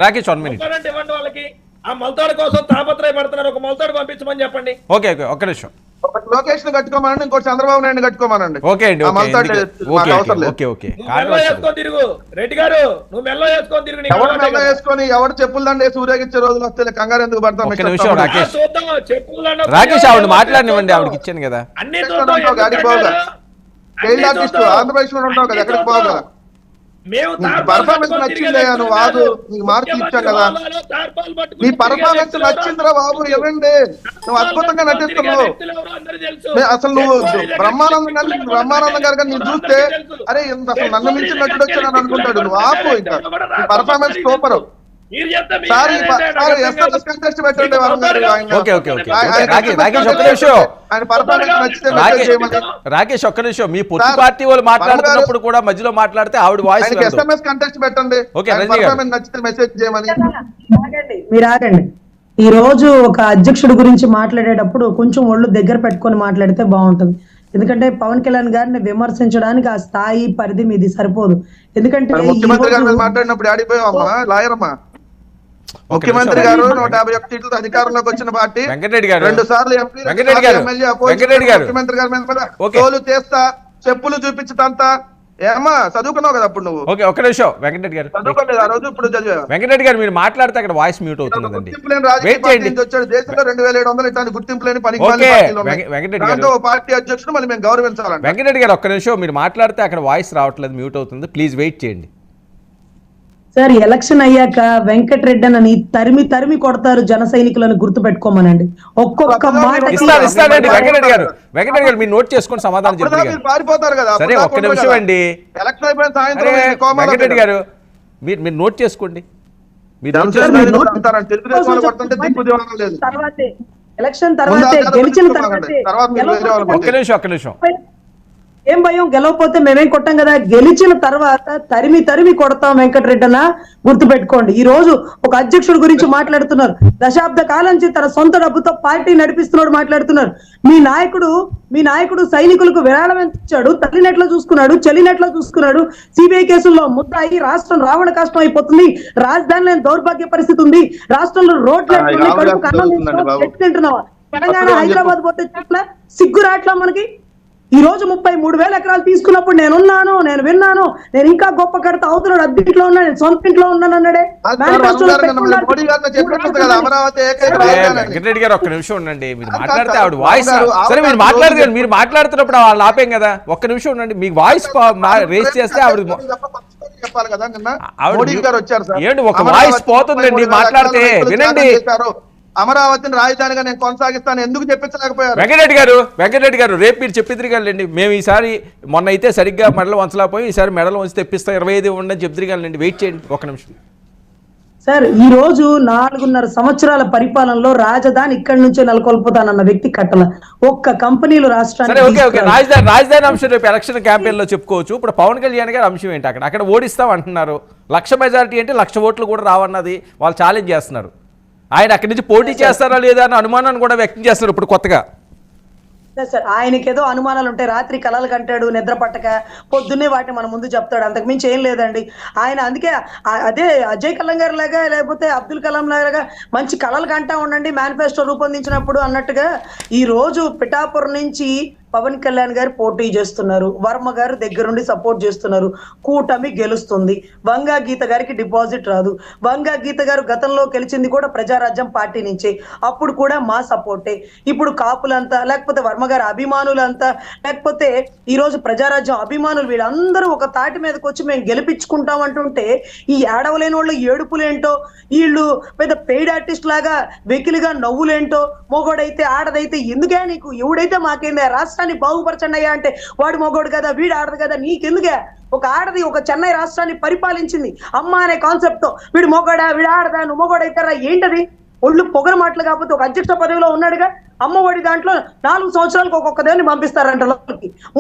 Rakesh 1 minute ఇవ్వండి వాళ్ళకి. ఆ మొలతాడు కోసం తాపత్రయ పడుతున్నారు, ఒక మొలతాడు పంపించమని చెప్పండి. ఓకే ఒక్క నిమిషం. ఒకటి లోకేష్ ని కట్టుకోమనండి, ఇంకోటి చంద్రబాబు నాయుడు కట్టుకోమనండి. ఓకే అండి ఓకే మెల్లో వేసుకొని తిరుగు రెడ్డి గారు, నువ్వు మెల్లో వేసుకొని తిరుగు. ఎవరు మెల్ల వేసుకొని ఎవరు చెప్పులు దండ వేసి ఊరేగించే రోజులు వస్తే కంగారు ఎందుకు పడతాం? రాకేష్ ఆవిడ మాట్లాడినివ్వండి, ఆవిడకి ఇచ్చాను కదా. అన్ని చైల్డ్ ఆర్టిస్ట్ ఆంధ్రప్రదేశ్ లో ఉంటావు కదా, ఎక్కడికి పోగా పర్ఫార్మెన్స్ నచ్చిందే నువ్వు వాదు, నీకు మార్కులు ఇచ్చాం కదా. నీ పర్ఫార్మెన్స్ నచ్చిందిరా బాబు, ఇవ్వండి. నువ్వు అద్భుతంగా నటిస్తున్నావు అసలు. నువ్వు బ్రహ్మానందం గారు నేను చూస్తే అరే ఇంత అసలు నన్ను మించి నటుడు వచ్చానని అనుకుంటాడు. నువ్వు ఆపు, ఇంకా పర్ఫార్మెన్స్ సూపర్. రాకేష్ ఒక్క నిమిషం. మీ పొత్తు పార్టీ వాళ్ళు మాట్లాడుతున్నప్పుడు కూడా మధ్యలో మాట్లాడితే ఆవిడ వాయిస్ ఎస్ఎంఎస్ కంటెస్ట్ పెట్టండి, నచ్చితే మెసేజ్ చేయమని. మీరు ఆగండి. ఈ రోజు ఒక అధ్యక్షుడి గురించి మాట్లాడేటప్పుడు కొంచెం ఒళ్ళు దగ్గర పెట్టుకొని మాట్లాడితే బాగుంటుంది. ఎందుకంటే పవన్ కళ్యాణ్ గారిని విమర్శించడానికి ఆ స్థాయి పరిధి మీది సరిపోదు. ఎందుకంటే ముఖ్యమంత్రి గారి మీద మాట్లాడినప్పుడు ఆడిపోయావమ్మా లాయరమ్మా. ముఖ్యమంత్రి గారు 151 సీట్లతో అధికారంలోకి వచ్చిన పార్టీ, 2 సార్లు ఎంపీ, ముఖ్యమంత్రి గారి మీద తోలు చేస్తా, చెప్పులు చూపించదంతా. ఏమా చదువుకున్నావు కదా అప్పుడు నువ్వు? ఓకే ఒక్క నిమిషం. వెంకటరెడ్డి గారు చదువుకోలేదు ఆ రోజు, ఇప్పుడు చదివా. వెంకటరెడ్డి గారు మీరు మాట్లాడితే అక్కడ వాయిస్ మ్యూట్ అవుతుందండి. వచ్చాడు దేశంలో 2700 ఇట్లాంటి గుర్తింపు లేని పార్టీ అధ్యక్షుడు మళ్ళీ మేము గౌరవించాలండి. వెంకటరెడ్డి గారు ఒక్క నిమిషం. మీరు మాట్లాడితే అక్కడ వాయిస్ రావట్లేదు, మ్యూట్ అవుతుంది. ప్లీజ్ వెయిట్ చేయండి సార్. ఎలక్షన్ అయ్యాక వెంకటరెడ్డి అని తరిమి కొడతారు జన సైనికులను గుర్తు పెట్టుకోమనండి. ఒక్కొక్క మాట వెంకటరెడ్డి గారు మీరు నోట్ చేసుకొని సమాధానం చెప్పారు. పారిపోతారు కదా. సరే ఒక్క నిమిషం అండి. వెంకటరెడ్డి గారు మీరు నోట్ చేసుకోండి. ఎలక్షన్ తర్వాత గెలిచిన ఒక్క నిమిషం. ఏం భయం, గెలవకపోతే మేమేం కొట్టాం కదా. గెలిచిన తర్వాత తరిమి కొడతాం వెంకటరెడ్డి అన్న గుర్తు పెట్టుకోండి. ఈ రోజు ఒక అధ్యక్షుడి గురించి మాట్లాడుతున్నారు. దశాబ్ద కాలం నుంచి తన సొంత డబ్బుతో పార్టీ నడిపిస్తున్నాడు మాట్లాడుతున్నారు. మీ నాయకుడు సైనికులకు విరాళం ఎంత ఇచ్చాడు, తల్లినెట్లా చూసుకున్నాడు, చెల్లినెట్లా చూసుకున్నాడు. సిబిఐ కేసుల్లో ముద్దాయి రాష్ట్రం రావణ కష్టం అయిపోతుంది. రాజధానిలో దౌర్భాగ్య పరిస్థితి ఉంది. రాష్ట్రంలో రోడ్లు తింటున్నావా? తెలంగాణ హైదరాబాద్ పోతే చెట్ల సిగ్గు రాట్లా మనకి. ఈ రోజు 33,000 ఎకరాలు తీసుకున్నప్పుడు నేను విన్నాను, నేను ఇంకా గొప్ప కడతా అవుతున్నాడు, అద్దెంట్లో ఉన్నా, నేను సొంత ఇంట్లో ఉన్నాను అన్నాడే. వెంకటరెడ్డి గారు ఒక్క నిమిషం ఉండండి. మీరు మాట్లాడితే ఆవిడ వాయిస్ సరే మీరు మాట్లాడుతున్నప్పుడు వాళ్ళు ఆపేం కదా. ఒక్క నిమిషం ఉండండి. మీకు వాయిస్ రేస్ చేస్తే ఆవిడ ఏంటి ఒక వాయిస్ పోతుందండి. మాట్లాడితే వినండి. అమరావతిని రాజధానిగా నేను కొనసాగిస్తాను ఎందుకు చెప్పించలేకపోయారు? వెంకటరెడ్డి గారు రేపు మీరు చెప్పిద్దరిగాలండి. మేము ఈసారి మొన్న అయితే సరిగ్గా మెడలు వంచలేకపోయి ఈసారి మెడలు వంచి తెప్పిస్తాం 25 ఉండని చెప్తురిగాలండి. వెయిట్ చేయండి ఒక్క నిమిషం. సార్ ఈ రోజు 4.5 సంవత్సరాల పరిపాలనలో రాజధాని ఇక్కడి నుంచే నెలకొల్పుతానన్న వ్యక్తి కట్టల ఒక్క కంపెనీలు రాష్ట్రానికి. రాజధాని అంశం రేపు ఎలక్షన్ క్యాంపెయిన్ లో చెప్పుకోవచ్చు. ఇప్పుడు పవన్ కళ్యాణ్ గారి అంశం ఏంటి? అక్కడ ఓడిస్తాం అంటున్నారు. 1,00,000 మెజారిటీ అంటే 1,00,000 ఓట్లు కూడా రావన్నది వాళ్ళు ఛాలెంజ్ చేస్తున్నారు. ఆయన అక్కడి నుంచి పోటీ చేస్తారా లేదా అన్న అనుమానాన్ని కూడా వ్యక్తం చేస్తారు ఇప్పుడు కొత్తగా. సార్ ఆయనకి ఏదో అనుమానాలు ఉంటాయి. రాత్రి కలలు కంటాడు, నిద్ర పట్టక పొద్దున్నే వాటిని మన ముందు చెప్తాడు. అంతకు మించి ఏం లేదండి ఆయన. అందుకే అదే అజయ్ కల్లం గారి లాగా లేకపోతే అబ్దుల్ కలాం లాగా మంచి కలలు కంటా ఉండండి మేనిఫెస్టో రూపొందించినప్పుడు అన్నట్టుగా ఈ రోజు పిఠాపురం నుంచి పవన్ కళ్యాణ్ గారు పోటీ చేస్తున్నారు. వర్మ గారు దగ్గరుండి సపోర్ట్ చేస్తున్నారు. కూటమి గెలుస్తుంది. వంగా గీత గారికి డిపాజిట్ రాదు. వంగా గీత గారు గతంలో గెలిచింది కూడా ప్రజారాజ్యం పార్టీ నుంచే. అప్పుడు కూడా మా సపోర్టే. ఇప్పుడు కాపులంతా లేకపోతే వర్మ గారి అభిమానులంతా లేకపోతే ఈ రోజు ప్రజారాజ్యం అభిమానులు వీళ్ళందరూ ఒక తాటి మీదకి వచ్చి మేము గెలిపించుకుంటాం అంటుంటే ఈ ఏడవలేని వాళ్ళు ఏడుపులేంటో, వీళ్ళు పెద్ద పెయిడ్ ఆర్టిస్ట్ లాగా వెకిలిగా నవ్వులేంటో, మొగోడైతే ఆడదైతే ఎందుకే నీకు, ఎవడైతే మాకేందా రాష్ట్రాన్ని బాగుపరచండి అయ్యా అంటే వాడు మొగోడు కదా, వీడు ఆడదు కదా, నీకెందుకే? ఒక ఆడది ఒక చెన్నై రాష్ట్రాన్ని పరిపాలించింది అమ్మ అనే కాన్సెప్ట్ తో. వీడు మొగోడా, వీడు ఆడదా, నువ్వు మొగోడైతారా ఏంటది? ఒళ్ళు పొగరు మాటలు కాకపోతే ఒక అధ్యక్ష పదవిలో ఉన్నాడుగా. అమ్మఒడి దాంట్లో 4 సంవత్సరాలకు ఒక్కొక్క దేవుని పంపిస్తారంట లోపలికి.